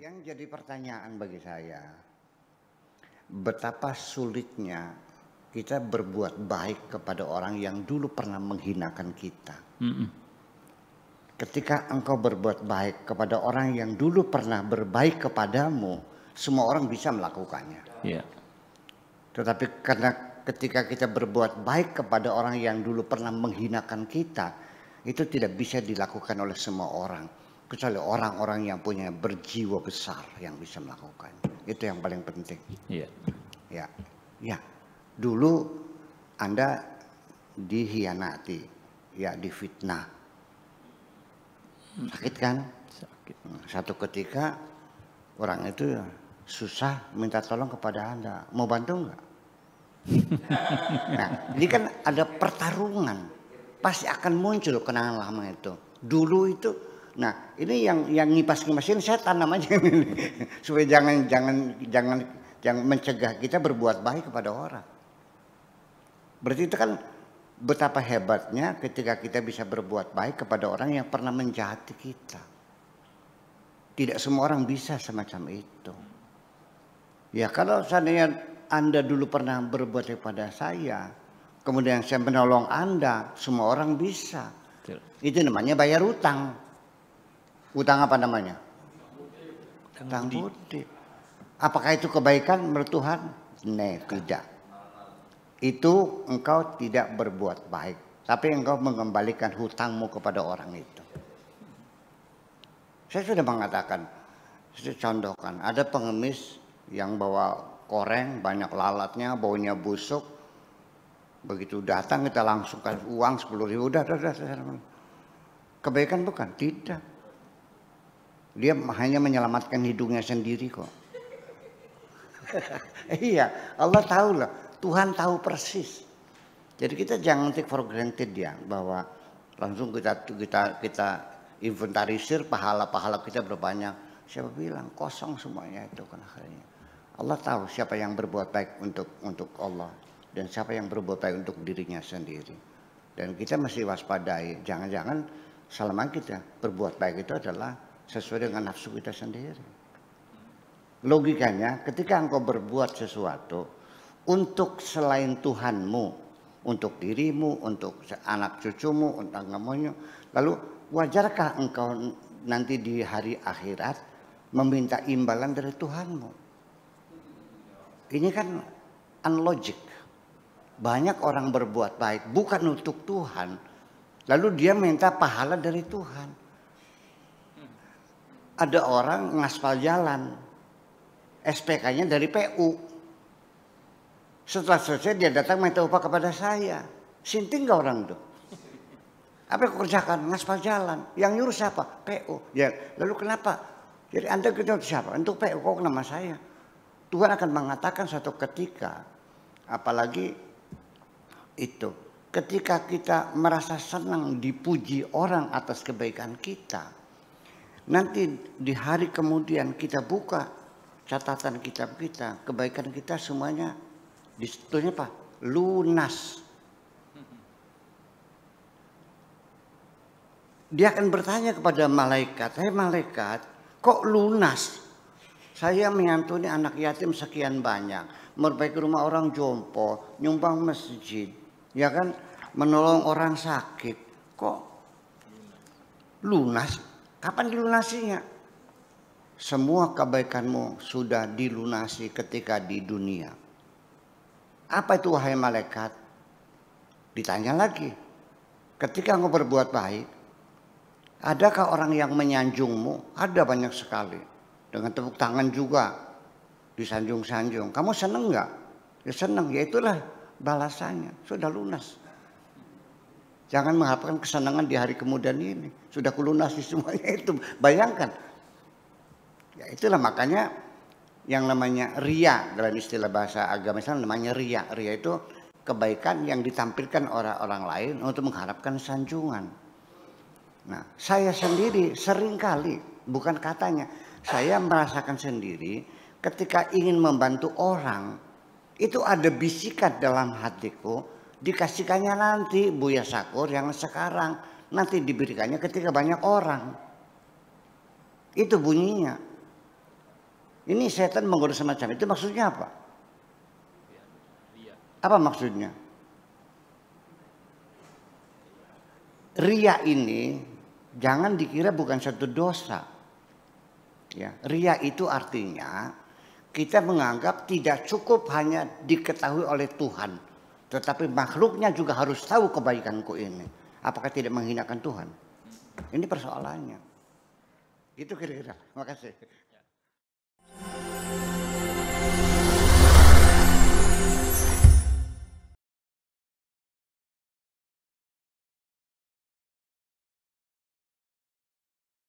Yang jadi pertanyaan bagi saya, betapa sulitnya kita berbuat baik kepada orang yang dulu pernah menghinakan kita. Ketika engkau berbuat baik kepada orang yang dulu pernah berbaik kepadamu, semua orang bisa melakukannya. Yeah. Tetapi karena ketika kita berbuat baik kepada orang yang dulu pernah menghinakan kita, itu tidak bisa dilakukan oleh semua orang. Kecuali orang-orang yang punya berjiwa besar yang bisa melakukan. Itu yang paling penting. Iya. Ya. Dulu Anda dihianati, ya difitnah. Sakit kan? Sakit. Satu ketika orang itu susah minta tolong kepada Anda. Mau bantu nggak? Nah, ini kan ada pertarungan. Pasti akan muncul kenangan lama itu. Dulu itu. Nah, ini yang ngipas-ngipasin saya tanam aja ini. Supaya jangan mencegah kita berbuat baik kepada orang. Berarti itu kan betapa hebatnya ketika kita bisa berbuat baik kepada orang yang pernah menjahati kita. Tidak semua orang bisa semacam itu. Ya kalau seandainya Anda dulu pernah berbuat kepada saya, kemudian saya menolong Anda, semua orang bisa. Betul. Itu namanya bayar utang. Utang apa namanya? Utang budi. Apakah itu kebaikan menurut Tuhan? Nah, tidak. Itu engkau tidak berbuat baik, tapi engkau mengembalikan hutangmu kepada orang itu. Saya sudah mengatakan, saya contohkan, ada pengemis yang bawa koreng, banyak lalatnya, baunya busuk. Begitu datang kita langsung kasih uang 10.000, udah. Kebaikan bukan? Tidak. Dia hanya menyelamatkan hidungnya sendiri kok. Iya, Allah tahu lah. Tuhan tahu persis. Jadi kita jangan take for granted ya bahwa langsung kita inventarisir pahala-pahala kita berbanyak. Siapa bilang kosong semuanya itu kan akhirnya. Allah tahu siapa yang berbuat baik untuk Allah dan siapa yang berbuat baik untuk dirinya sendiri. Dan kita mesti waspadai. Jangan-jangan selama kita berbuat baik itu adalah sesuai dengan nafsu kita sendiri. Logikanya ketika engkau berbuat sesuatu untuk selain Tuhanmu, untuk dirimu, untuk anak cucumu, untuk kamunya, lalu wajarkah engkau nanti di hari akhirat meminta imbalan dari Tuhanmu? Ini kan unlogic. Banyak orang berbuat baik bukan untuk Tuhan, lalu dia minta pahala dari Tuhan. Ada orang ngaspal jalan, SPK-nya dari PU. Setelah selesai dia datang minta upah kepada saya. Sinting gak orang tuh? Apa yang kerjakan? Ngaspal jalan. Yang nyuruh siapa? PU. Ya, lalu kenapa? Jadi Anda kerja untuk siapa? Untuk PU. Kok nama saya? Tuhan akan mengatakan suatu ketika, apalagi itu, ketika kita merasa senang dipuji orang atas kebaikan kita, nanti di hari kemudian kita buka catatan kitab kita, kebaikan kita semuanya disebutnya apa? Lunas. Dia akan bertanya kepada malaikat, "Hai malaikat, kok lunas? Saya menyantuni anak yatim sekian banyak, memperbaiki rumah orang jompo, nyumbang masjid, ya kan, menolong orang sakit. Kok lunas? Kapan dilunasinya?" Semua kebaikanmu sudah dilunasi ketika di dunia. Apa itu wahai malaikat? Ditanya lagi. Ketika engkau berbuat baik, adakah orang yang menyanjungmu? Ada banyak sekali. Dengan tepuk tangan juga disanjung-sanjung. Kamu senang nggak? Ya senang. Ya itulah balasannya. Sudah lunas. Jangan mengharapkan kesenangan di hari kemudian ini. Sudah kulunasi semuanya itu. Bayangkan. Ya itulah makanya yang namanya riya dalam istilah bahasa agama Islam namanya riya. Riya itu kebaikan yang ditampilkan orang lain untuk mengharapkan sanjungan. Nah, saya sendiri seringkali, bukan katanya, saya merasakan sendiri ketika ingin membantu orang, itu ada bisikan dalam hatiku, dikasihkannya nanti Buya Sakur yang sekarang, nanti diberikannya ketika banyak orang. Itu bunyinya. Ini setan menggoda semacam itu maksudnya apa? Apa maksudnya? Ria ini jangan dikira bukan satu dosa. Ya, ria itu artinya kita menganggap tidak cukup hanya diketahui oleh Tuhan, tetapi makhluknya juga harus tahu kebaikanku ini. Apakah tidak menghinakan Tuhan? Ini persoalannya. Itu kira-kira. Terima kasih.